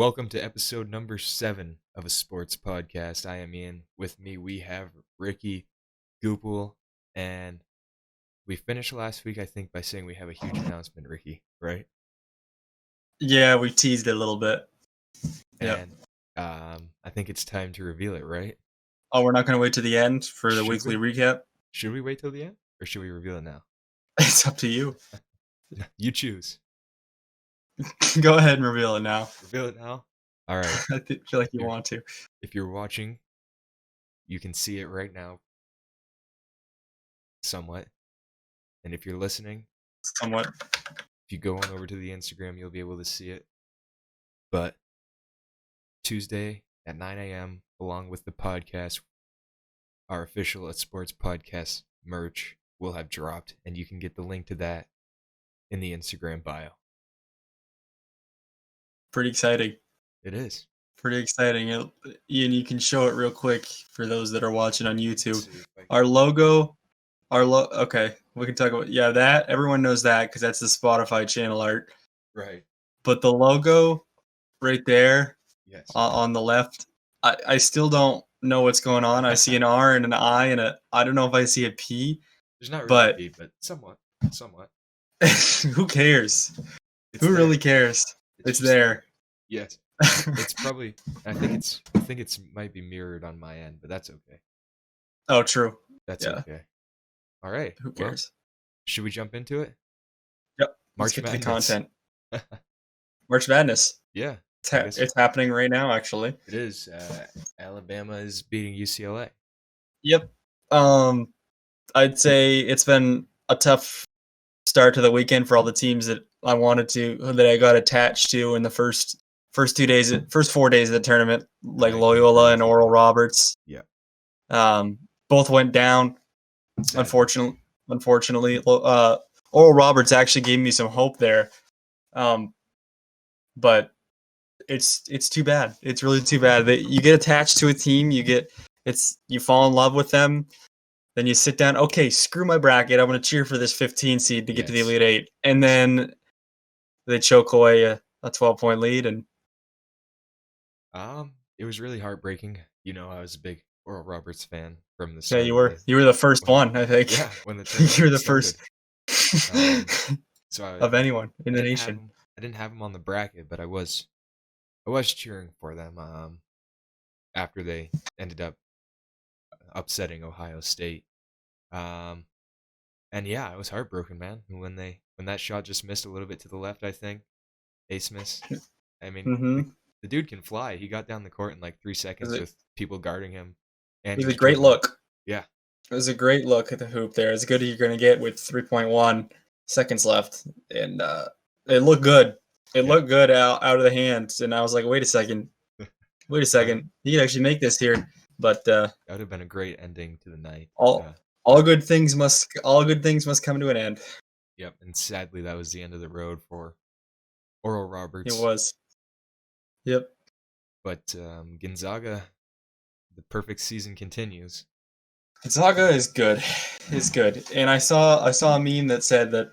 Welcome to episode number 7 of a sports podcast. I am Ian. With me, we have Ricky, Goopel, and we finished last week, I think, by saying we have a huge announcement, Ricky, right? Yeah, we teased it a little bit. And I think it's time to reveal it, right? Oh, we're not going to wait to the end for the weekly recap? Should we wait till the end, or should we reveal it now? It's up to you. You choose. Go ahead and reveal it now. Reveal it now? All right. I feel like you want to. If you're watching, you can see it right now, somewhat. And if you're listening, somewhat. If you go on over to the Instagram, you'll be able to see it. But Tuesday at 9 a.m., along with the podcast, our official Sports Podcast merch will have dropped, and you can get the link to that in the Instagram bio. Pretty exciting. It is. Pretty exciting. Ian, you can show it real quick for those that are watching on YouTube. Our logo, okay, we can talk about, that. Everyone knows that because that's the Spotify channel art. Right. But the logo right there, yes, on the left, I still don't know what's going on. I see an R and an I and I don't know if I see a P. There's not really a P, but somewhat. Who cares? Who there. Really cares? It's there. Yes. It's probably, I think it's might be mirrored on my end, but that's okay. Oh, true. That's okay. All right. Who cares? Should we jump into it? Yep. March Let's get Madness. to the content. March Madness. Yeah. It's happening right now, actually. It is. Alabama is beating UCLA. Yep. I'd say it's been a tough start to the weekend for all the teams that I got attached to in the first 4 days of the tournament, like Loyola and Oral Roberts. Yeah. Both went down. Sadly. Unfortunately, Oral Roberts actually gave me some hope there. But it's too bad. It's really too bad that you get attached to a team, you fall in love with them, then you sit down, okay, screw my bracket, I'm going to cheer for this 15 seed to get to the Elite 8. And then they choke away a 12-point lead. And it was really heartbreaking. You know, I was a big Oral Roberts fan from the start. Yeah, you were. You were the first one, I think. Yeah, when the you were the first so of anyone in the nation. I didn't have them on the bracket, but I was cheering for them after they ended up upsetting Ohio State. And yeah, I was heartbroken, man. When that shot just missed a little bit to the left, I think. Ace miss. I mean, the dude can fly. He got down the court in like 3 seconds with people guarding him. And it was a great look. Yeah. It was a great look at the hoop there. As good as you're going to get with 3.1 seconds left. And it looked good. It looked good out of the hands. And I was like, wait a second. He can actually make this here. But that would have been a great ending to the night. All good things must come to an end. Yep, and sadly that was the end of the road for Oral Roberts. It was. Yep. But Gonzaga, the perfect season continues. Gonzaga is good. It's good. And I saw a meme that said that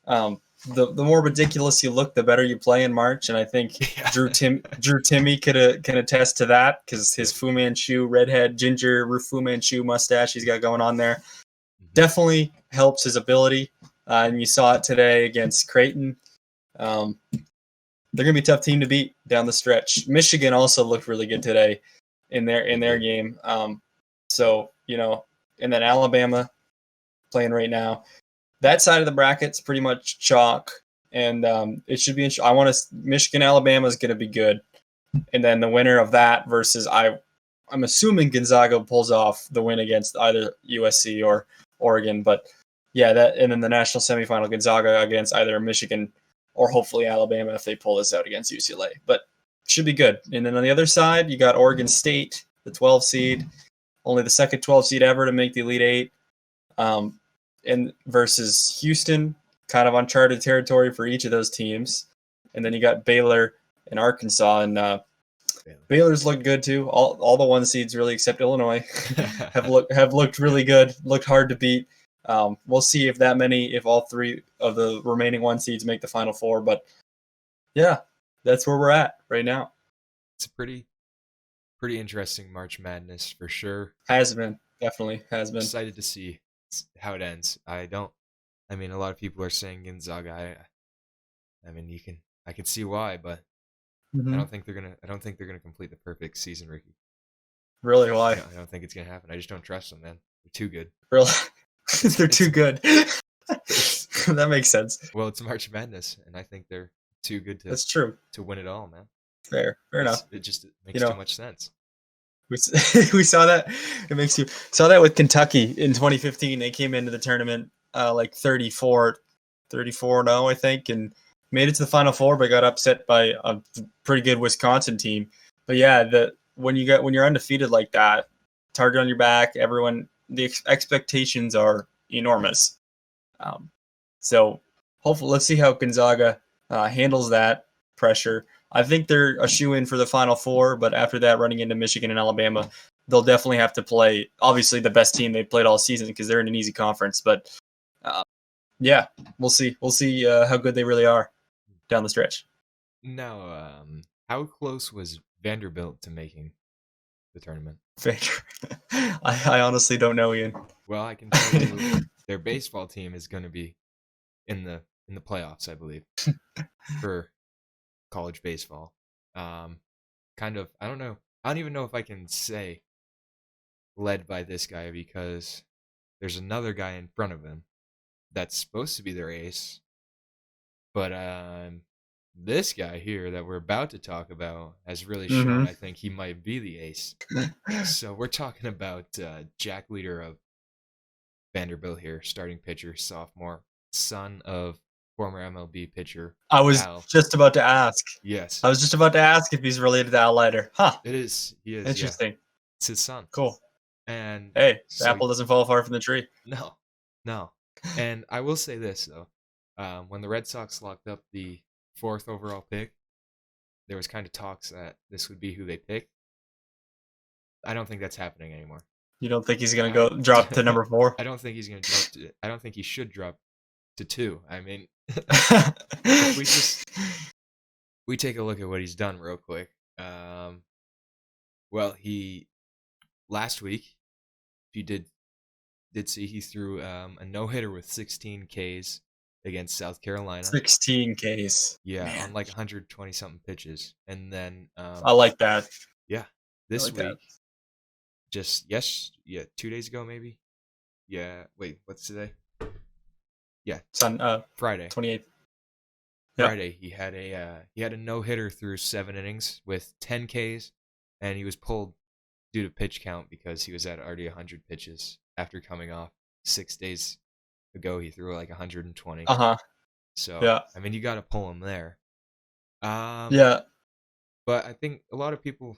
the more ridiculous you look, the better you play in March. And I think Drew Timme can attest to that because his Fu Manchu, redhead, ginger Fu Manchu mustache he's got going on there definitely helps his ability. And you saw it today against Creighton. They're going to be a tough team to beat down the stretch. Michigan also looked really good today in their game. So, you know, and then Alabama playing right now. That side of the bracket's pretty much chalk, and it should be. Michigan, Alabama is going to be good, and then the winner of that versus I'm assuming Gonzaga pulls off the win against either USC or Oregon, but yeah, that and then the national semifinal Gonzaga against either Michigan or hopefully Alabama if they pull this out against UCLA, but should be good. And then on the other side, you got Oregon State, the 12 seed, only the second 12 seed ever to make the Elite 8. And versus Houston, kind of uncharted territory for each of those teams. And then you got Baylor and Arkansas, and Baylor's looked good too. All the 1 seeds really, except Illinois, have looked really good. Looked hard to beat. We'll see if all 3 of the remaining 1 seeds make the Final Four. But yeah, that's where we're at right now. It's a pretty interesting March Madness for sure. Has been, definitely has been. Excited to see how it ends. I mean, a lot of people are saying Gonzaga. I mean, I can see why, but Mm-hmm. I don't think they're gonna complete the perfect season, Ricky. Really, why? I don't think it's gonna happen. I just don't trust them, man. They're too good. Really, they're too good. That makes sense. Well, it's March Madness, and I think they're too good That's true. to win it all, man. Fair enough. It just You makes too know, much sense. we saw that. It makes you saw that with Kentucky in 2015. They came into the tournament like 34-0, I think, and made it to the Final Four, but got upset by a pretty good Wisconsin team. But yeah, when you're undefeated like that, target on your back, the expectations are enormous. So hopefully, let's see how Gonzaga handles that pressure. I think they're a shoe-in for the Final Four, but after that, running into Michigan and Alabama, they'll definitely have to play, obviously, the best team they've played all season because they're in an easy conference. But, yeah, we'll see. We'll see how good they really are down the stretch. Now, how close was Vanderbilt to making the tournament? I honestly don't know, Ian. Well, I can tell you their baseball team is going to be in the playoffs, I believe, for college baseball. Kind of, I don't know. I don't even know if I can say led by this guy because there's another guy in front of him that's supposed to be their ace. But this guy here that we're about to talk about has really shown, I think, he might be the ace. So we're talking about Jack Leiter of Vanderbilt here, starting pitcher, sophomore, son of former MLB pitcher. I was Al. just about to ask. Yes. I was just about to ask if he's related to Al Leiter. Huh. It is. He is. Interesting. Yeah. It's his son. Cool. And hey, the apple doesn't fall far from the tree. No. And I will say this though, when the Red Sox locked up the 4th overall pick, there was kind of talks that this would be who they picked. I don't think that's happening anymore. You don't think he's gonna drop to number 4? I don't think he's gonna drop. I don't think he should drop to 2. I mean, if we take a look at what he's done real quick. Well, he last week, if you did see, he threw a no-hitter with 16 Ks against South Carolina. 16 Ks. Yeah, Man. on like 120 something pitches, and then I like that. Yeah, this like week, that. just 2 days ago maybe. Yeah, wait, what's today? Yeah, Friday, 28th. Friday, he had a no-hitter through 7 innings with 10 Ks, and he was pulled due to pitch count because he was at already 100 pitches after coming off 6 days ago. He threw like 120. So yeah. I mean, you got to pull him there. Yeah. But I think a lot of people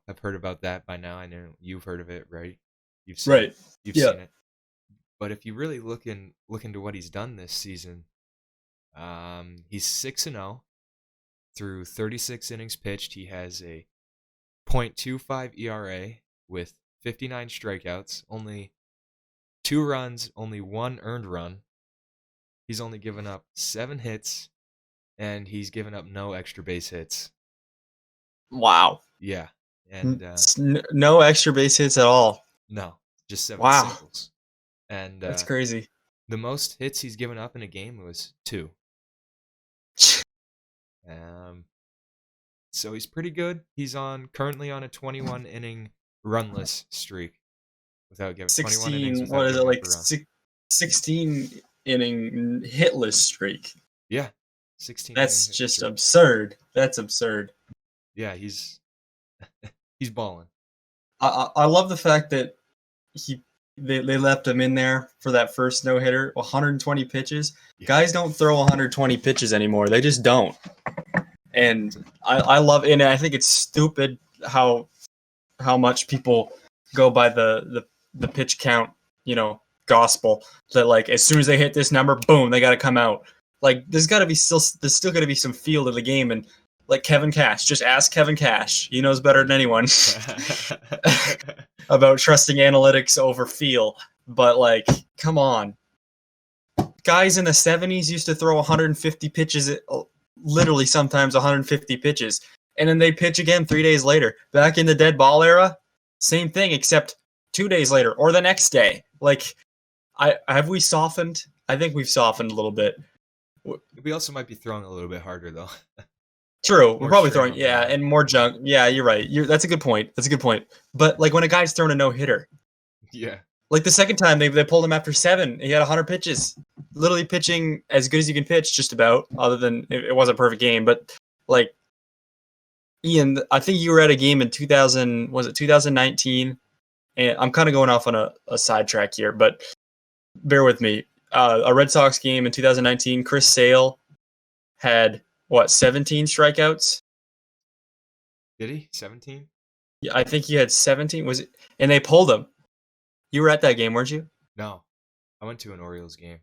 have heard about that by now. I know you've heard of it, right? You've seen it. You've seen it. But if you really look into what he's done this season, he's 6-0 through 36 innings pitched. He has a .25 ERA with 59 strikeouts, only 2 runs, only 1 earned run. He's only given up 7 hits, and he's given up no extra base hits. Wow. Yeah, and no extra base hits at all. No, just 7 singles. And that's crazy. The most hits he's given up in a game was 2. So he's pretty good. He's currently on a 21 inning runless streak without giving 16. 21 innings. What is it like? 16 inning hitless streak. Yeah, 16. That's just absurd. That's absurd. Yeah, he's balling. I love the fact that they left him in there for that first no hitter. 120 pitches. Yeah. Guys don't throw 120 pitches anymore. They just don't. And I love, and I think it's stupid how much people go by the pitch count, gospel, that like as soon as they hit this number, boom, they got to come out. Like there's still got to be some feel to the game. And like Kevin Cash, just ask Kevin Cash. He knows better than anyone about trusting analytics over feel. But like, come on. Guys in the 70s used to throw 150 pitches literally sometimes 150 pitches. And then they pitch again 3 days later. Back in the dead ball era, same thing, except 2 days later or the next day. Like, have we softened? I think we've softened a little bit. We also might be throwing a little bit harder though. True, we're More probably strain throwing on the arm. and more junk. Yeah, you're right. That's a good point. That's a good point. But like when a guy's throwing a no hitter, Yeah. like the second time they pulled him after 7, he had 100 pitches, literally pitching as good as you can pitch, just about. Other than it wasn't a perfect game, but like Ian, I think you were at a game in 2000. Was it 2019? And I'm kind of going off on a sidetrack here, but bear with me. A Red Sox game in 2019. Chris Sale had what 17 strikeouts. Did he? 17? Yeah, I think he had 17. Was it? And they pulled him. You were at that game, weren't you? No. I went to an Orioles game.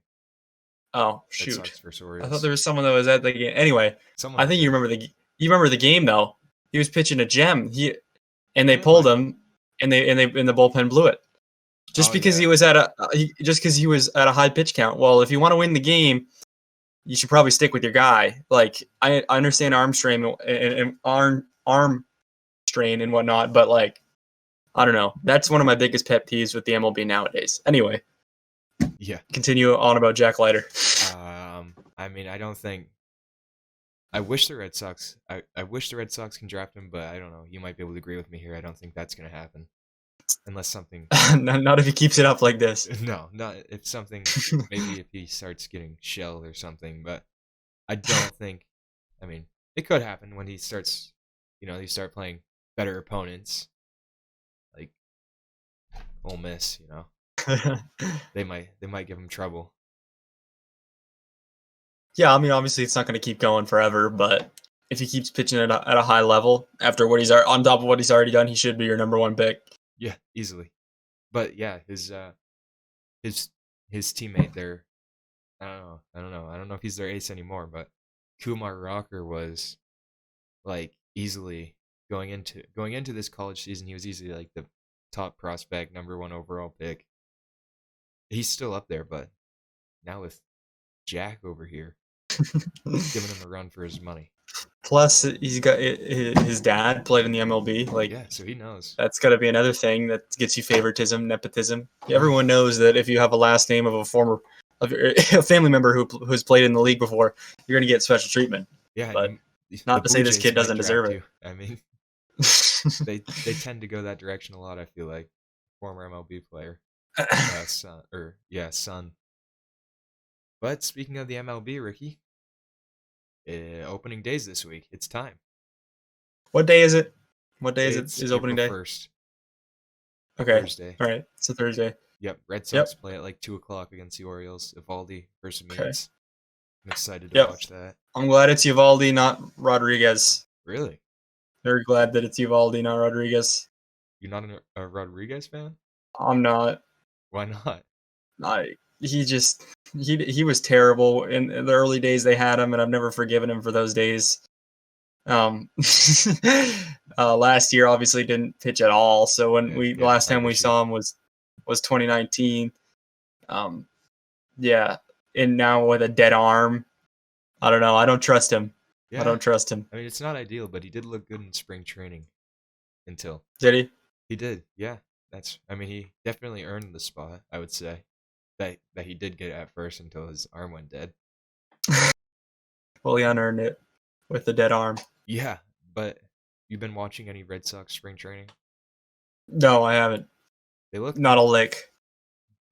Oh Red shoot! Sox versus I thought Orioles. there was someone that was at the game. Anyway, Someone I was think you there. remember the game though. He was pitching a gem. And they Yeah, pulled might. him, and the bullpen blew it. Just Oh because yeah. he was at a high pitch count. Well, if you want to win the game, you should probably stick with your guy. Like I understand arm strain and arm strain and whatnot, but like I don't know. That's one of my biggest pet peeves with the MLB nowadays. Anyway, Yeah. continue on about Jack Leiter. I mean, I don't think. I wish the Red Sox. I wish the Red Sox can draft him, but I don't know. You might be able to agree with me here. I don't think that's gonna happen, unless something. Not if he keeps it up like this. No, not if something. Maybe if he starts getting shelled or something, but I don't think. I mean, it could happen when he starts. You start playing better opponents, like Ole Miss. They might give him trouble. Yeah, I mean, obviously it's not going to keep going forever, but if he keeps pitching at a high level after what he's on top of what he's already done, he should be your number one pick. Yeah, easily. But yeah, his teammate there. I don't know if he's their ace anymore, but Kumar Rocker was like easily going into this college season. He was easily like the top prospect, number one overall pick. He's still up there, but now with Jack over here giving him a run for his money. Plus, he's got his dad played in the MLB. Like, Yeah, so he knows. that's got to be another thing that gets you favoritism, nepotism. Everyone knows that if you have a last name of a family member who's played in the league before, you're going to get special treatment. Yeah, But and the not to say Blue this Jays kid might doesn't draft deserve you. I mean, it. they tend to go that direction a lot. I feel like former MLB player, son. But speaking of the MLB, Ricky, opening days this week. It's time. What day is it? What day is it? It's Is opening April day? 1st, Okay. Thursday. All right. It's a Thursday. Yep, Red Yep. Sox play at like 2 o'clock against the Orioles. Evaldi versus Okay. Means. I'm excited to Yep. watch that. I'm glad it's Uvalde, not Rodriguez. Really? Very glad that it's Uvalde, not Rodriguez. You're not a Rodriguez fan? I'm not. Why not? He was terrible in the early days they had him, and I've never forgiven him for those days. Last year obviously didn't pitch at all. So when the last time we saw him was 2019. Yeah, and now with a dead arm, I don't know. I don't trust him. Yeah. I don't trust him. I mean, it's not ideal, but he did look good in spring training. Until Did he? he did, yeah. He definitely earned the spot. I would say that he did get it at first until his arm went dead. Well, he unearned it with the dead arm. Yeah, but you've been watching any Red Sox spring training? No, I haven't. They look Not a lick.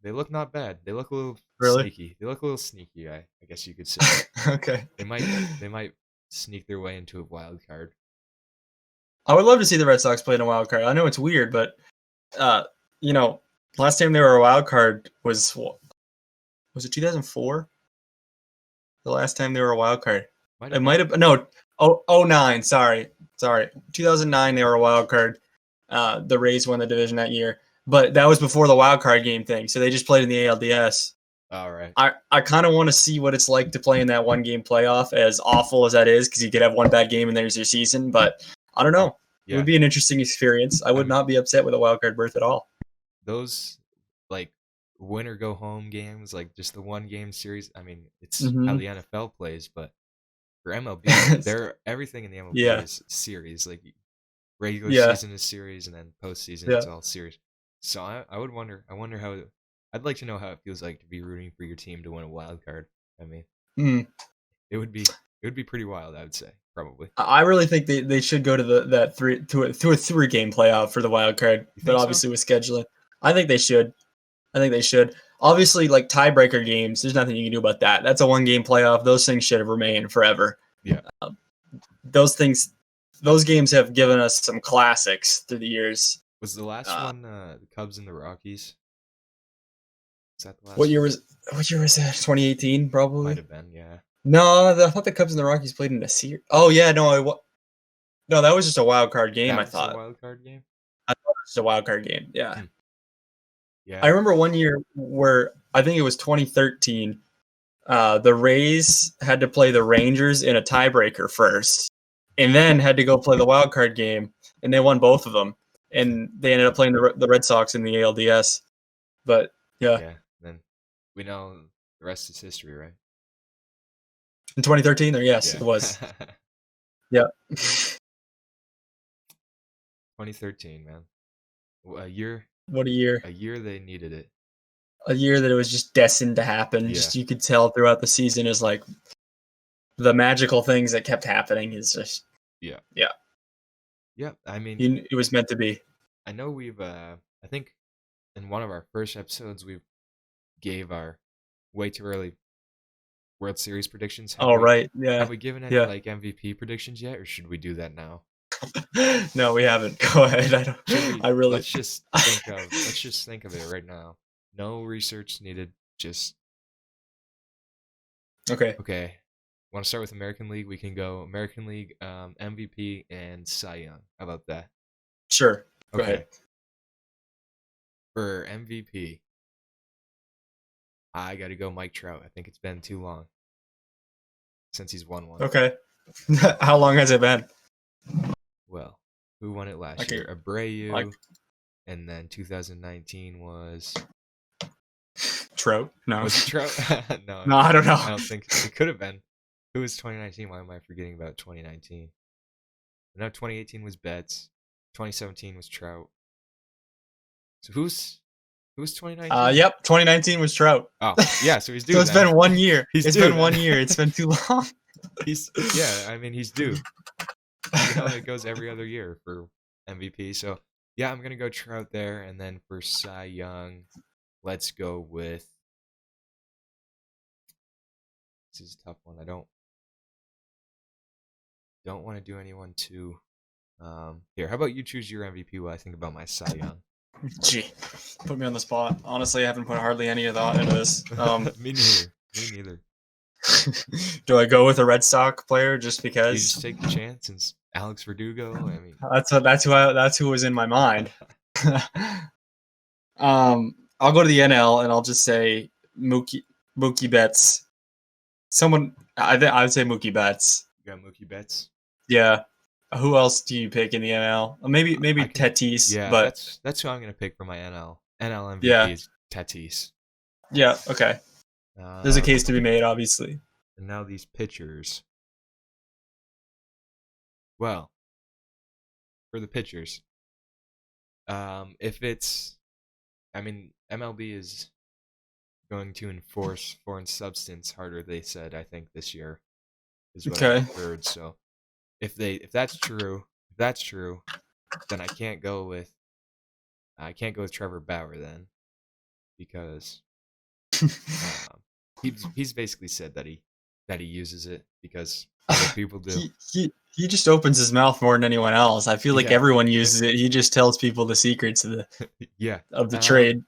They look not bad. They look a little Really? sneaky. They look a little sneaky. I guess you could say. Okay. They might sneak their way into a wild card. I would love to see the Red Sox play in a wild card. I know it's weird, but last time they were a wild card was it 2004? The last time they were a wild card. It might have no 09, sorry. 2009 they were a wild card. The Rays won the division that year. But that was before the wild card game thing. So they just played in the ALDS. All right. I kind of want to see what it's like to play in that one game playoff, as awful as that is, because you could have one bad game and there's your season. But I don't know. Yeah. It would be an interesting experience. I would not be upset with a wild card berth at all. Those like win or go home games, like just the one game series. I mean, it's how the NFL plays, but For MLB, everything in the MLB Yeah, is series. Like regular yeah, season is series, and then postseason yeah. it's all series. So I would wonder. I wonder how. I'd like to know how it feels like to be rooting for your team to win a wild card. I mean, Mm. it would be pretty wild. I would say probably. I really think they should go to that three to a 3 game playoff for the wild card, You but think so? obviously with scheduling, I think they should. I think they should. Obviously, like tiebreaker games, there's nothing you can do about that. That's a 1 game playoff. Those things should have remained forever. Yeah. Those things, those games have given us some classics through the years. Was the last Uh, one the Cubs and the Rockies? Is that the what last year one? was what year was that? 2018, Might probably. have been. Yeah. No, I thought the Cubs and the Rockies played in a series. Oh yeah, no, that was just a wild card game. That I was the thought. wild card game. I thought it was just a wild card game. Yeah. Hmm. I Yeah. remember one year where I think it was 2013. The Rays had to play the Rangers in a tiebreaker first, and then had to go play the wild card game, and they won both of them. And they ended up playing the Red Sox in the ALDS. But yeah, Yeah. Then we know the rest is history, right? in 2013, or yes, Yeah. it was. Yeah. 2013, man. A year. What a year! A year they needed it. A year that it was just destined to happen. Yeah. Just you could tell throughout the season is like the magical things that kept happening. Is just Yeah. yeah, Yeah. I mean, it was meant to be. I know we've. I think in one of our first episodes we gave our way too early World Series predictions. All right, yeah, Have we given any yeah. like MVP predictions yet, or should we do that now? No, we haven't. Go ahead. I don't. Should we? I really. Let's just think of it right now. No research needed. Just Okay. okay. Want to start with American League? We can go American League MVP and Cy Young. How about that? Sure. Go Okay. ahead. For MVP, I got to go Mike Trout. I think it's been too long since he's won one. Okay. How long has it been? Well, who won it last Okay. year? Abreu. Like And then 2019 was Trout? No. Was it Trout? No. No, I don't know. I don't think it could have been. Who was 2019? Why am I forgetting about 2019? No, 2018 was Betts. 2017 was Trout. So who's 2019? Yep. 2019 was Trout. Oh, yeah. So he's due. So it's then. been 1 year. He's It's due been then. 1 year. It's been too long. Yeah. I mean, he's due. You know, it goes every other year for MVP. So yeah, I'm gonna go Trout there, and then for Cy Young, let's go with. This is a tough one. I don't want to do anyone too. Here, how about you choose your MVP while I think about my Cy Young? Gee, put me on the spot. Honestly, I haven't put hardly any thought into this. Me neither. Me neither. Do I go with a Red Sox player just You because? just take the chance and Alex Verdugo. I mean, That's who was in my mind. I'll go to the NL and I'll just say Mookie Betts. I would say Mookie Betts. you got Mookie Betts. Yeah. Who else do you pick in the NL? Maybe Tatis. Yeah, but that's who I'm gonna pick for my NL MVP Yeah. is Tatis. Yeah. Okay. There's a case to be made, obviously. And now these pitchers. Well, for the pitchers, if it's, I mean, MLB is going to enforce foreign substance harder. They said, I think this year is what I Okay. heard. So if that's true, then I can't go with Trevor Bauer then, because he's basically said that he uses it because other people do. He just opens his mouth more than anyone else. I feel like Yeah. everyone uses it. He just tells people the secrets of the Yeah. trade.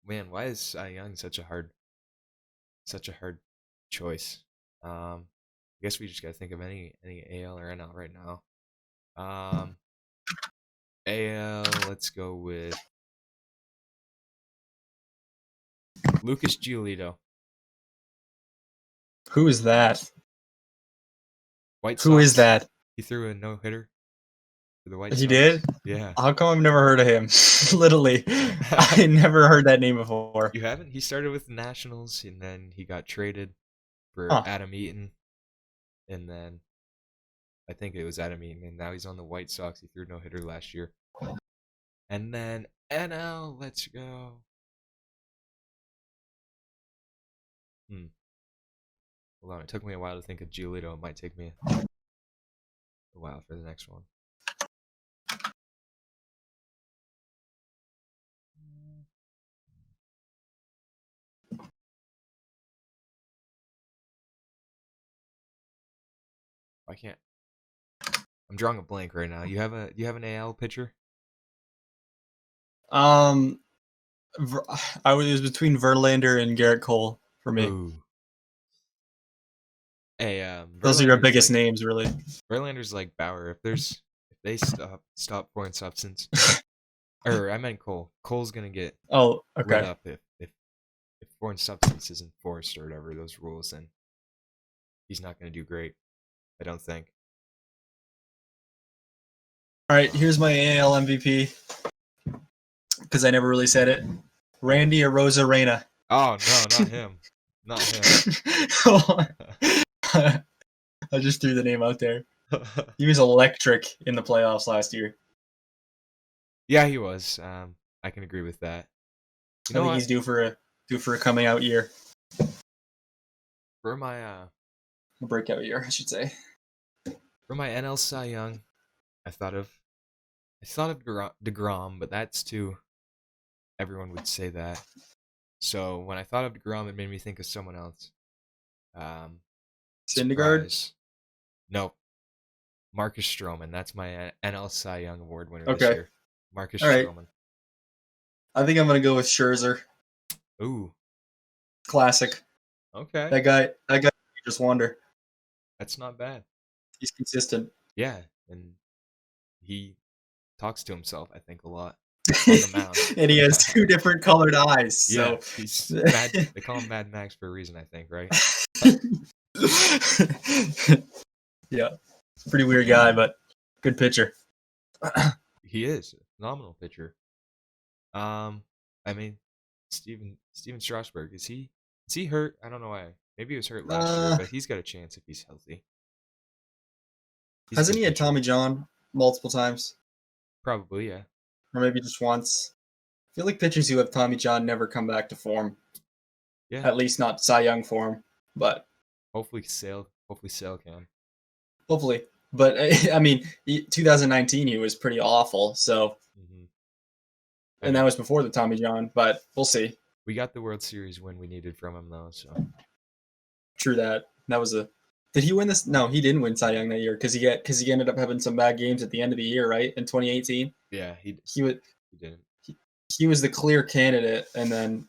Man, why is Cy Young such a hard choice? I guess we just gotta think of any AL or NL right now. AL, let's go with Lucas Giolito. Who is that? White Sox. Who is that? He threw a no-hitter for the White He Sox. did? Yeah. How come I've never heard of him? Literally, I never heard that name before. You haven't? He started with the Nationals and then he got traded for Huh. Adam Eaton. and then I think it was at a meeting, and now he's on the White Sox. He threw no hitter last year, and then NL. Let's go. Hold on, it took me a while to think of Giolito. It might take me a while for the next one. I can't. I'm drawing a blank right now. You have an AL pitcher? Um, it was between Verlander and Garrett Cole for me. Ooh. Hey, Those are your biggest names, really. Verlander's like Bauer. If they stop pouring substance, or I meant Cole. Cole's gonna get Oh, lit okay. up if foreign substance is enforced or whatever those rules, then he's not gonna do great. I don't think. All right, here's my AL MVP because I never really said it. Randy Arozarena. Oh no, not him, not him. I just threw the name out there. He was electric in the playoffs last year. Yeah, he was. I can agree with that. You I know think what? he's due for a coming out year, For my a breakout year, I should say. NL Cy Young, I thought of DeGrom, but that's too. Everyone would say that. So when I thought of DeGrom, it made me think of someone else. Syndergaard. Surprise. No, Marcus Stroman. That's my NL Cy Young Award winner this Okay. year. Marcus All right. Stroman. I think I'm gonna go with Scherzer. Ooh. Classic. Okay. That guy just wonder. That's not bad. He's consistent. Yeah, and he talks to himself, I think, a lot on the mound. And he has two different colored eyes. Yeah, So he's mad. They call him Mad Max for a reason, I think, right? Yeah. Pretty weird guy, but good pitcher. He is a phenomenal pitcher. I mean, Steven Strasburg, is he hurt? I don't know why. Maybe he was hurt last year, but he's got a chance if he's healthy. He's a Hasn't good he had pitcher. Tommy John multiple times? Probably, yeah. Or maybe just once? I feel like pitchers who have Tommy John never come back to form. Yeah. At least not Cy Young form. But Hopefully Sale can. hopefully. But I mean, 2019 he was pretty awful. So, Mm-hmm. and that was before the Tommy John. But we'll see. We got the World Series win we needed from him, though. So True that. That was a. Did he win this? No, he didn't win Cy Young that year because he ended up having some bad games at the end of the year, right? In 2018, yeah, he didn't. he was the clear candidate, and then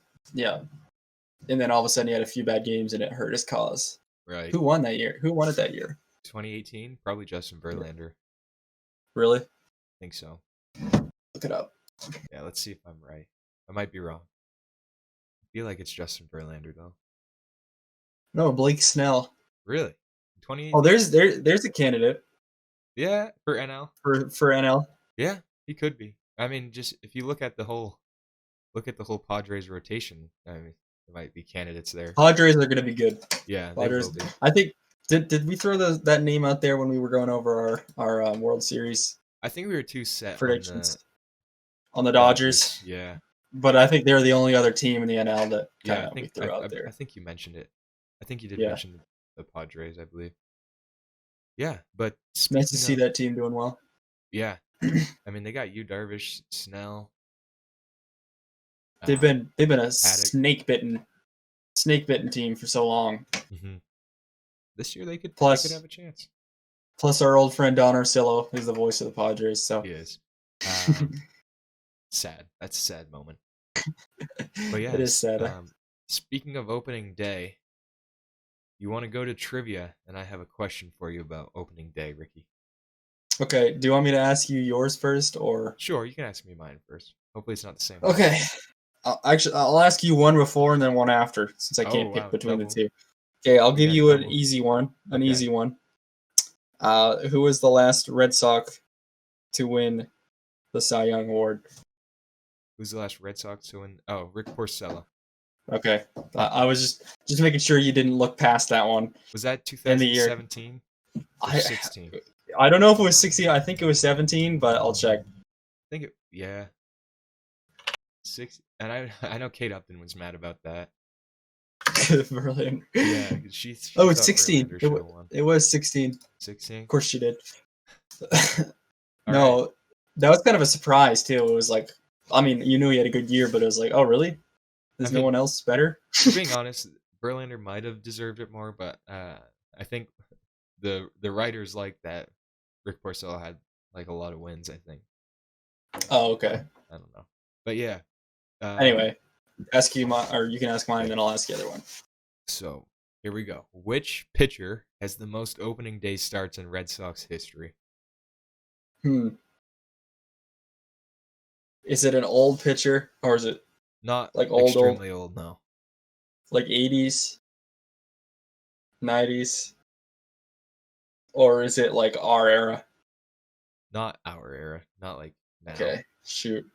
all of a sudden he had a few bad games and it hurt his cause. Right. Who won that year? Who won it that year? 2018, probably Justin Verlander. Really? I think so. Look it up. Yeah, let's see if I'm right. I might be wrong. I feel like it's Justin Verlander though. No, Blake Snell. Really? 2018? Oh, there's a candidate. Yeah, for NL. For NL. Yeah, he could be. I mean, just if you look at the whole Padres rotation, I mean, there might be candidates there. Padres are going to be good. Yeah, Padres. they will be. I think did we throw that name out there when we were going over our World Series? I think we were too set predictions on the Dodgers. Yeah, but I think they're the only other team in the NL that we threw out there. I think you mentioned it. I think you did mention the Padres, I believe. Yeah, but nice to see that team doing well. Yeah, I mean they got Yu Darvish, Snell. They've been a snake bitten team for so long. Mm-hmm. This year they could have a chance. Plus, our old friend Don Orsillo is the voice of the Padres. So he is. Sad. That's a sad moment. But yeah, it is sad. Speaking of opening day, you want to go to trivia, and I have a question for you about opening day, Ricky. Okay. Do you want me to ask you yours first, or? Sure, you can ask me mine first. Hopefully, it's not the same. Okay. I'll ask you one before and then one after, since I can't pick between the two. Okay, I'll give you an easy one. Easy one. Who was the last Red Sox to win the Cy Young Award? Who's the last Red Sox to win? Oh, Rick Porcello. Okay. I was just making sure you didn't look past that one. Was that In the year. 2017 or I 16? I don't know if it was 16. I think it was 17, but I'll check. I think it, yeah, 6. And I know Kate Upton was mad about that. Brilliant. Yeah, 'cause she Oh, it's thought 16. Verlander should have won. It was 16. 16. Of course she did. All right. No, that was kind of a surprise too. It was like, I mean, you knew he had a good year, but it was like, oh, really? There's I no mean, one else better? for being honest, Verlander might have deserved it more, but I think the writers like that Rick Porcello had like a lot of wins. I think. Oh, okay. I don't know, but yeah. Anyway, ask you or you can ask mine, Okay. and then I'll ask the other one. So here we go. Which pitcher has the most opening day starts in Red Sox history? Is it an old pitcher or is it Not like old, extremely old, no. like 80s, 90s, or is it like our era? Not our era. Not like now. Okay, shoot.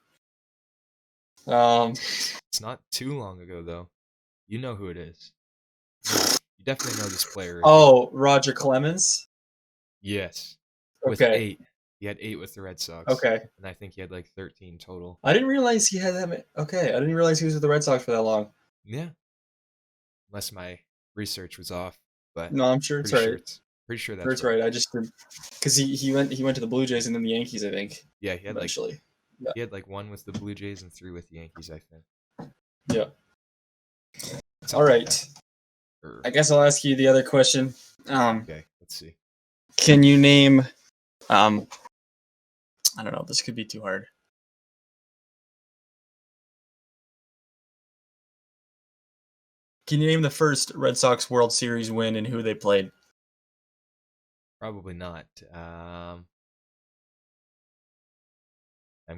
It's not too long ago though. You know who it is. You definitely know this player. Ricky. Oh, Roger Clemens. Yes. With Okay. 8. He had 8 with the Red Sox. Okay. And I think he had like 13 total. I didn't realize he had that many. Okay, I didn't realize he was with the Red Sox for that long. Yeah. Unless my research was off, but No, I'm sure it's pretty right. sure it's pretty sure Sure that's it's right. I just because he went to the Blue Jays and then the Yankees, I think. Yeah, he had Eventually. like Yeah. he had like 1 with the Blue Jays and 3 with the Yankees, I think. Yeah. Something All like right. that. Or, I guess I'll ask you the other question. okay, let's see. Can you name? I don't know. This could be too hard. Can you name the first Red Sox World Series win and who they played? Probably not. I'm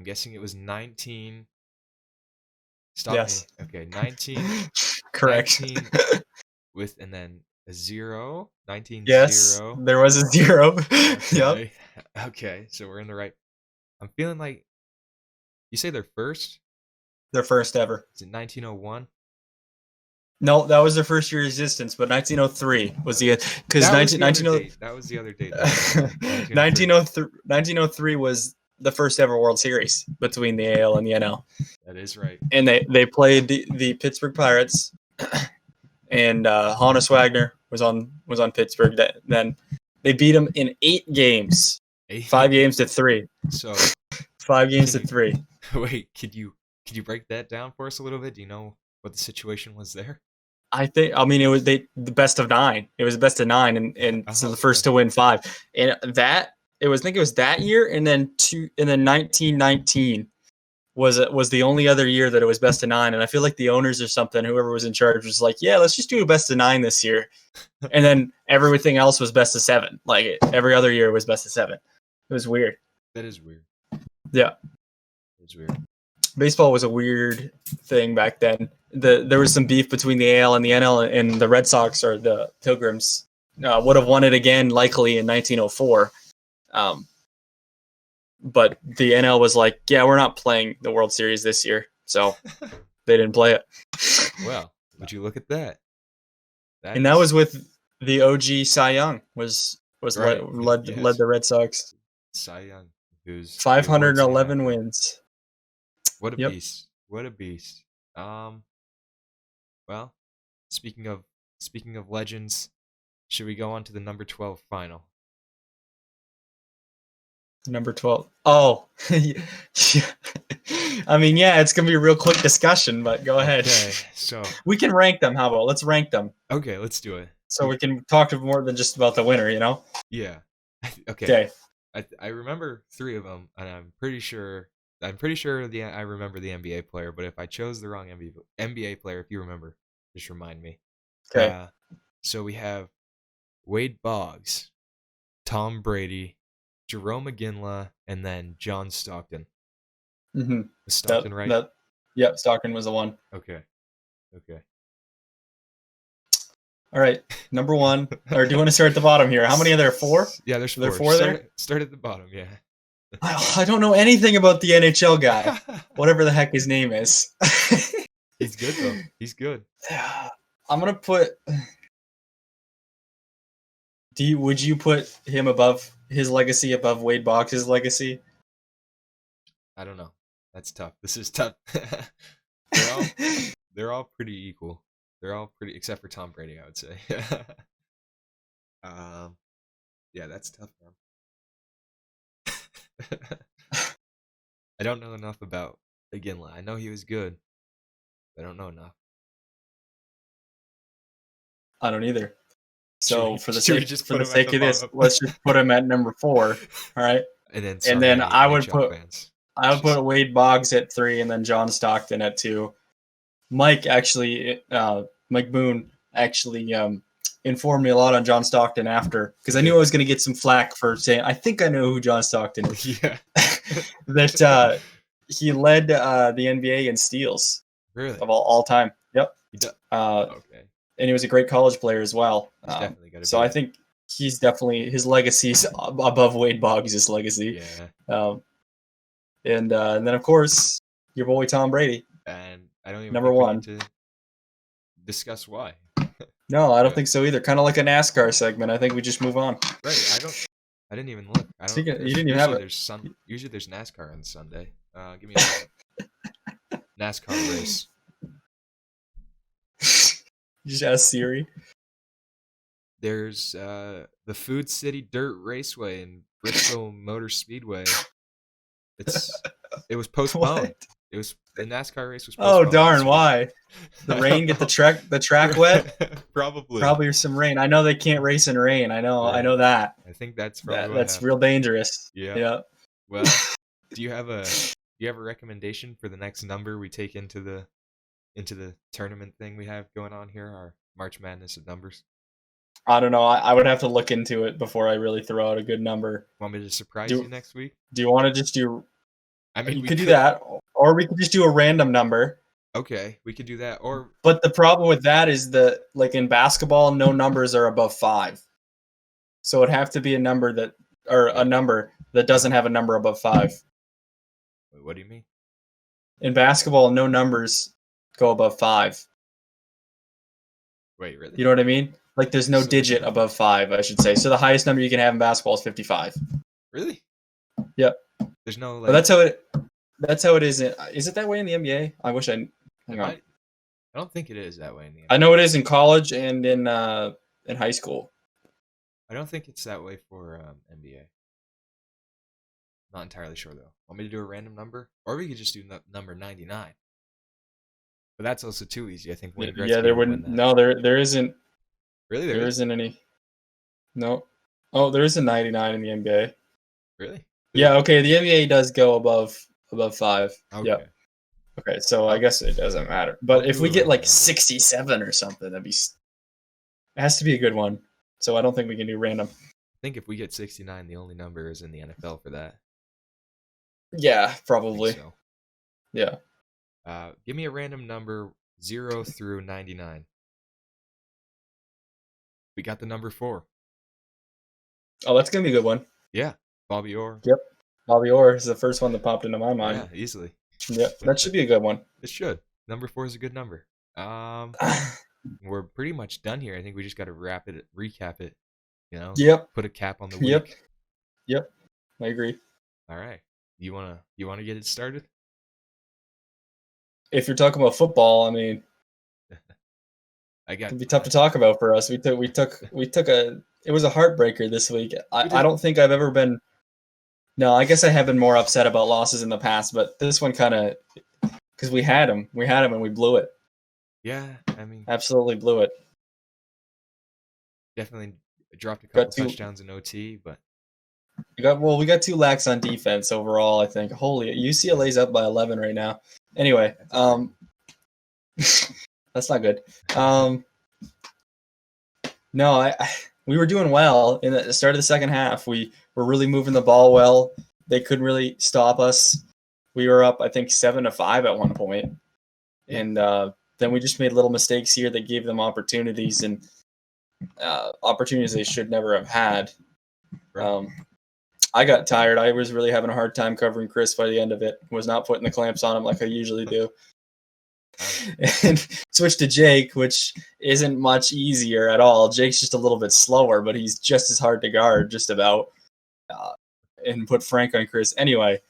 guessing it was 19. Stop Yes. me. Okay, 19. Correct. 19 with and then a 0. 19 Yes, 0. there was a 0. Yep. Okay. Okay, so we're in the right. I'm feeling like you say their first? Their first ever. Is it 1901? No, that was their first year of existence, but 1903 was the because That was 1903 the other date. 1903 was the first ever World Series between the AL and the NL. That is right. And they played the Pittsburgh Pirates, and Honus Wagner was on Pittsburgh. Then they beat them in 8 games, 5 games to 3. So 5 games to 3. Wait, could you break that down for us a little bit? Do you know what the situation was there? I mean, it was the best of 9. It was the best of 9, and so the first to win 5. And I think it was that year, and then 1919 was the only other year that it was best of 9. And I feel like the owners or something, whoever was in charge, was like, yeah, let's just do a best of 9 this year. And then everything else was best of 7. Like every other year was best of 7. It was weird. That is weird. Yeah, it's weird. Baseball was a weird thing back then. There was some beef between the AL and the NL, and the Red Sox or the Pilgrims would have won it again likely in 1904. But the NL was like, yeah, we're not playing the World Series this year, so they didn't play it. Well, would you look at that? And that was with the OG Cy Young was right. led the Red Sox. Cy Young, who's 511 wins. What a beast! What a beast! Well, speaking of legends, should we go on to the number 12 final? Number 12. Oh, I mean, yeah, it's gonna be a real quick discussion, but go ahead. Okay, so we can rank them. How about let's rank them? Okay, let's do it. So we can talk to more than just about the winner, you know? Yeah. Okay. I remember 3 of them, and I'm pretty sure I remember the NBA player. But if I chose the wrong NBA player, if you remember, just remind me. Okay. So we have Wade Boggs, Tom Brady, Jerome McGinley, and then John Stockton. Mm-hmm. Was Stockton right? Yep, Stockton was the one. Okay. All right, number 1. Or do you want to start at the bottom here? How many are there? 4? Yeah, there's 4. There are 4 there? Start at the bottom, yeah. I don't know anything about the NHL guy, whatever the heck his name is. He's good though. He's good. I'm gonna put. Would you put him above his legacy, above Wade Boggs' legacy? I don't know. That's tough. This is tough. they're all they're all pretty equal. They're all pretty, except for Tom Brady, I would say. um, yeah, that's tough, man. I don't know enough about Iginla. I know he was good. I don't know enough. I don't either. Should So we, should we just put him at the of this, bottom? let's just put him at number 4. All right. And then And sorry, then NHL fans. I would put Wade Boggs at 3, and then John Stockton at 2. Mike Boone actually informed me a lot on John Stockton after, because I knew I was going to get some flack for saying I think I know who John Stockton is. Yeah. That he led the NBA in steals. Really? Of all time. Yep. Okay. And he was a great college player as well. He's definitely got to so I think he's definitely, his legacy's above Wade Boggs' legacy. Yeah. And then of course your boy Tom Brady. And I don't even number think we 1 need to discuss why. No, I don't think so either. Kind of like a NASCAR segment. I think we just move on. Right. I didn't even look. You didn't even have it. Usually there's NASCAR on Sunday. Give me a NASCAR race. You just ask Siri. There's the Food City Dirt Raceway in Bristol Motor Speedway. It was postponed. The NASCAR race was postponed. Oh darn! Why? The rain get the track wet? Probably some rain. I know they can't race in rain. I know that. I think that's probably that's real dangerous. Yeah. Well, do you have a recommendation for the next number we take into the tournament thing we have going on here, our March Madness of numbers? I don't know. I would have to look into it before I really throw out a good number. Want me to surprise you next week? Do you want to just do? I mean, we could do that, or we could just do a random number. Okay, we could do that. But the problem with that is that, like in basketball, no numbers are above 5. So it'd have to be a number that doesn't have a number above 5. Wait, what do you mean? In basketball, no numbers go above 5. Wait, really? You know what I mean? Like there's no digit above 5, I should say. So the highest number you can have in basketball is 55. Really? Yep. There's no like. But that's how it is. Is it that way in the NBA? I wish I. Hang on. I don't think it is that way in the NBA. I know it is in college and in high school. I don't think it's that way for NBA. Not entirely sure though. Want me to do a random number, or we could just do number 99? But that's also too easy. I think. There wouldn't. No, there isn't. Really, there isn't any. No. Oh, there is a 99 in the NBA. Really? Yeah. Okay. The NBA does go above 5. Okay. Yep. Okay. So I guess it doesn't matter. But if we get like 67 or something, it has to be a good one. So I don't think we can do random. I think if we get 69, the only number is in the NFL for that. Yeah, probably. So. Yeah. Give me a random number 0 through 99. We got the number 4. Oh, that's gonna be a good one. Yeah, Bobby Orr. Yep, Bobby Orr is the first one that popped into my mind. Yeah, easily. Yep, that should be a good one. It should. Number 4 is a good number. We're pretty much done here. I think we just got to recap it. You know. Yep. Put a cap on the week. Yep. I agree. All right. You wanna get it started? If you're talking about football, I mean. It'd be tough to talk about for us. We took it was a heartbreaker this week. I don't think I've ever been. No, I guess I have been more upset about losses in the past, but this one kind of, because we had him and we blew it. Yeah, I mean, absolutely blew it. Definitely dropped a couple touchdowns in OT, but we got 2 lacks on defense overall. I think. Holy, UCLA's up by 11 right now. Anyway, that's not good. No, we were doing well in the start of the second half. We were really moving the ball well. They couldn't really stop us. We were up, I think, 7-5 at one point. And then we just made little mistakes here that gave them opportunities and opportunities they should never have had. I got tired. I was really having a hard time covering Chris by the end of it. Was not putting the clamps on him like I usually do. and switch to Jake, which isn't much easier at all. Jake's just a little bit slower, but he's just as hard to guard, just about. And put Frank on Chris. Anyway,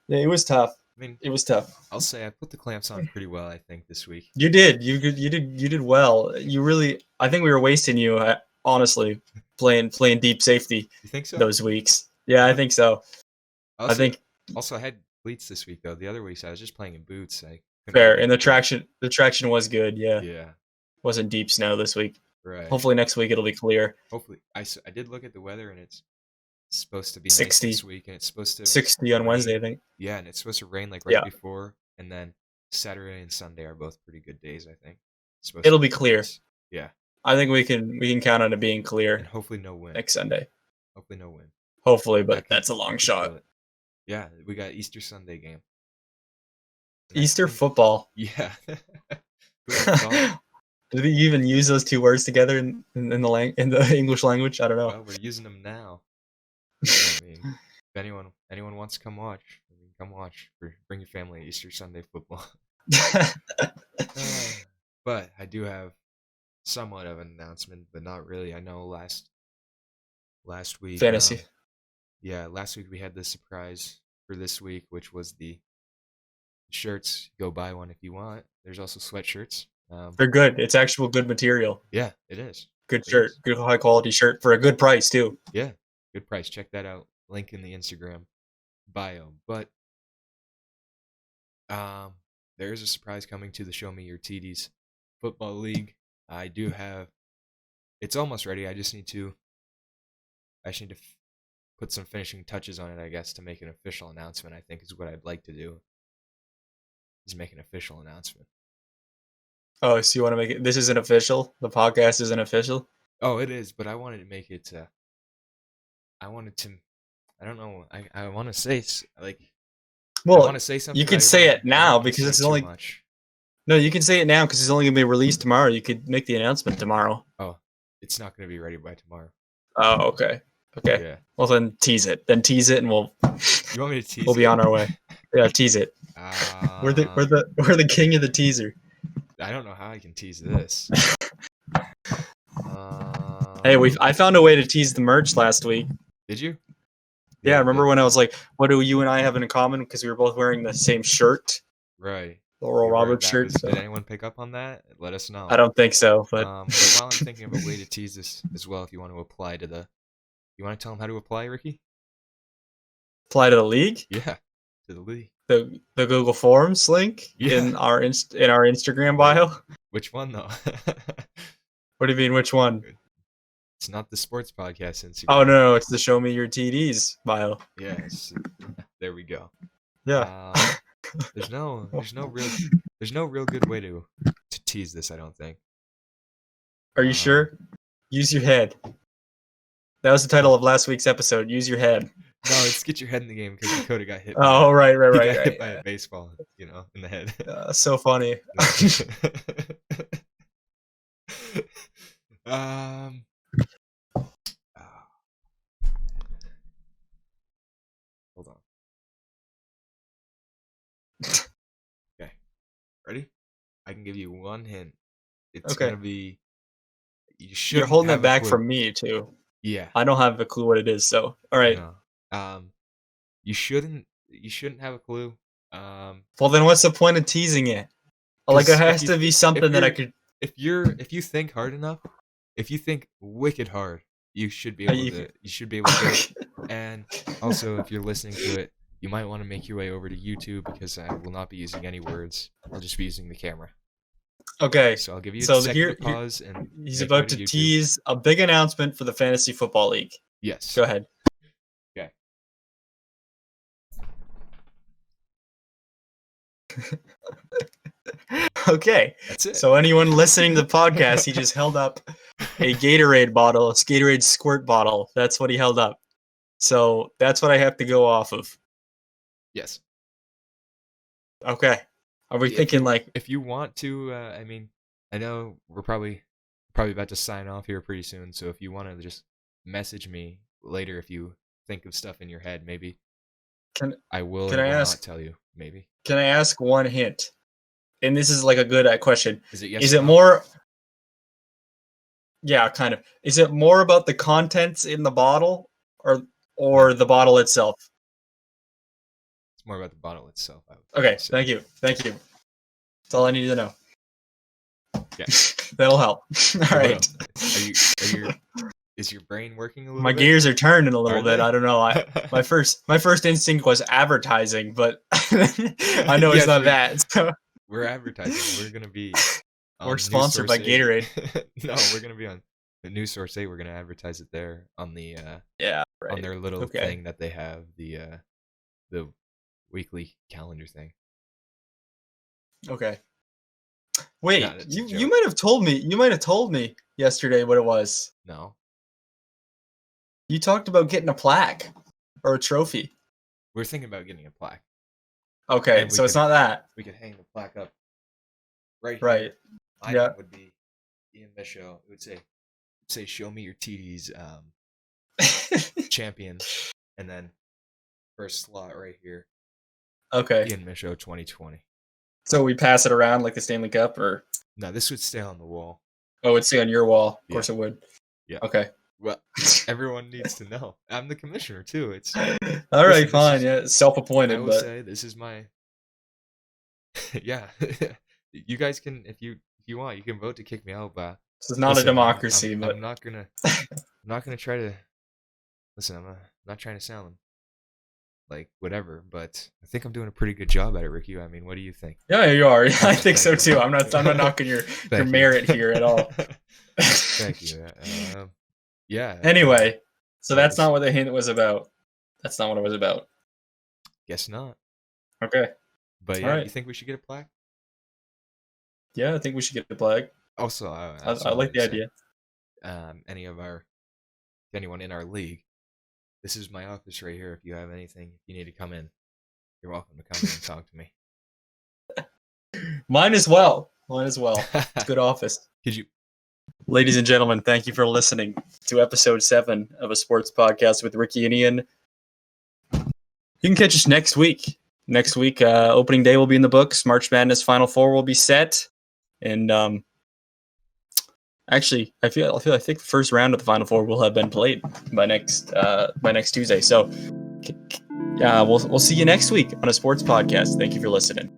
yeah, it was tough. I mean, It was tough. I'll say I put the clamps on pretty well, I think, this week. You did. You did well. You really. I think we were wasting you. Honestly, playing deep safety. You think so? Those weeks. Yeah, I think so. Also, I think also I had cleats this week though. The other weeks I was just playing in boots. I couldn't fair. really And get the traction was good. Yeah. Yeah. Wasn't deep snow this week. Right. Hopefully next week it'll be clear. Hopefully, I did look at the weather and it's supposed to be 60. nice this week, and it's supposed to 60 on rain. Wednesday, I think. Yeah, and it's supposed to rain like right Yeah. before, and then Saturday and Sunday are both pretty good days. I think it'll be clear. Nice. Yeah, I think we can count on it being clear. And hopefully no wind. Next Sunday. Hopefully no wind. Hopefully, but that's a long shot. Yeah, we got Easter Sunday game. Easter football. Yeah. Did we even use those two words together in the English language? I don't know. Well, we're using them now. I mean, if anyone wants to come watch, come watch. Bring your family to Easter Sunday football. But I do have somewhat of an announcement, but not really. I know last week fantasy. Last week we had the surprise for this week, which was the shirts. Go buy one if you want. There's also sweatshirts. They're good. It's actual good material. Yeah, it is. Good shirt. Good high quality shirt for a good price too. Yeah, good price. Check that out. Link in the Instagram bio. But there is a surprise coming to the Show Me Your TDs Football League. I do have. It's almost ready. I just need to put some finishing touches on it, I guess, to make an official announcement. I think is what I'd like to do. Is make an official announcement. Oh, so you want to make it? This isn't official. The podcast isn't official. Oh, it is, but I wanted to make it. I don't know. I want to say like. Well, I want to say something. You can say it now because it's only. Much. No, you can say it now because it's only gonna be released tomorrow. You could make the announcement tomorrow. Oh, it's not gonna be ready by tomorrow. Oh, okay. Okay. Yeah. Well, then tease it. And we'll. You want me to tease? We'll be on our way. Yeah, tease it. We're the king of the teaser. I don't know how I can tease this. Hey, I found a way to tease the merch last week. Did you? Yeah, remember when I was like, "What do you and I have in common?" Because we were both wearing the same shirt. Right. Oral Roberts shirt. Did anyone pick up on that? Let us know. I don't think so, but. But while I'm thinking of a way to tease this as well, if you want to apply to you want to tell them how to apply, Ricky? Apply to the league? Yeah, to the league. The Google Forms link in our Instagram bio. Which one though? What do you mean? Which one? It's not the sports podcast Instagram. Oh no, it's the Show Me Your TDs bio. Yes, there we go. Yeah. There's no real good way to tease this. I don't think. Are you sure? Use your head. That was the title of last week's episode. Use your head. No, it's get your head in the game because Dakota got hit. Oh, right. Hit by a baseball, in the head. So funny. Hold on. Okay, ready? I can give you one hint. It's gonna be. You're holding it back from me too. Yeah. I don't have a clue what it is, so all right. No. You shouldn't have a clue. Well, then what's the point of teasing it? Like it has to be something that I could. If you think hard enough, if you think wicked hard, you should be able to. You should be able to get it. And also, if you're listening to it, you might want to make your way over to YouTube because I will not be using any words. I'll just be using the camera. Okay. So I'll give you a second to pause. And he's about to tease a big announcement for the Fantasy Football League. Yes. Go ahead. Okay. Okay. That's it. So anyone listening to the podcast, he just held up a Gatorade bottle, a Gatorade squirt bottle. That's what he held up. So that's what I have to go off of. Yes. Okay. Are we thinking if you want to? I mean, I know we're probably about to sign off here pretty soon. So if you want to just message me later, if you think of stuff in your head, maybe I will not tell you. Maybe. Can I ask one hint? and this is like a good question. Is it yes Is or it no? more? Yeah, kind of. Is it more about the contents in the bottle or No, the bottle itself? it's more about the bottle itself. I would Okay, say. thank you. That's all I need to know. Yeah. That'll help. All It right. will. Is your brain working a little My bit? gears are turning a little Are bit. they? I don't know. My first instinct was advertising, but I know it's Yes, not that. So we're advertising. We're gonna be we're on News sponsored by Source 8. Gatorade. No, we're gonna be on the News Source 8. We're gonna advertise it there on the Yeah, on right. their little Okay. thing that they have, the weekly calendar thing. Okay. No, Wait, that's a you joke. might have told me. You might have told me yesterday what it was. No, You talked about getting a plaque or a trophy. we're thinking about getting a plaque, Okay, and so it's not that. we could hang the plaque up right Right. here. My Yeah. name would be Ian Misho. It would say "Show me your TDs, champion," and then first slot right here, Okay. Ian Misho 2020. So we pass it around like the Stanley Cup, or No, this would stay on the wall. it'd stay on your wall. Of Yeah. course it would. Yeah. Okay. Well, everyone needs to know. I'm the commissioner too. It's All right, this fine. is- Yeah, I self-appointed, will but say this is my yeah. You guys can if you want, you can vote to kick me out, but this is not a listen, democracy. I'm But not gonna try to listen. I'm not trying to sound like whatever, but I think I'm doing a pretty good job at it, Ricky. I mean, what do you think? yeah, you are. I think so Thank you. too. I'm not knocking your Thank you. merit here at all. Thank you. Yeah. Anyway, so well, that's not what the hint was about. That's not what it was about. Guess not. Okay. But All yeah, right. you think we should get a plaque? Yeah, I think we should get the plaque. Also, I like the idea. Anyone in our league, this is my office right here. If you have anything, if you need to come in, you're welcome to come in and talk to me. Mine as well. It's a good office. Could you? Ladies and gentlemen, thank you for listening to episode 7 of a sports podcast with Ricky and Ian. You can catch us next week. Next week, opening day will be in the books. March Madness Final Four will be set, and actually, I think the first round of the Final Four will have been played by next Tuesday. So, we'll see you next week on a sports podcast. Thank you for listening.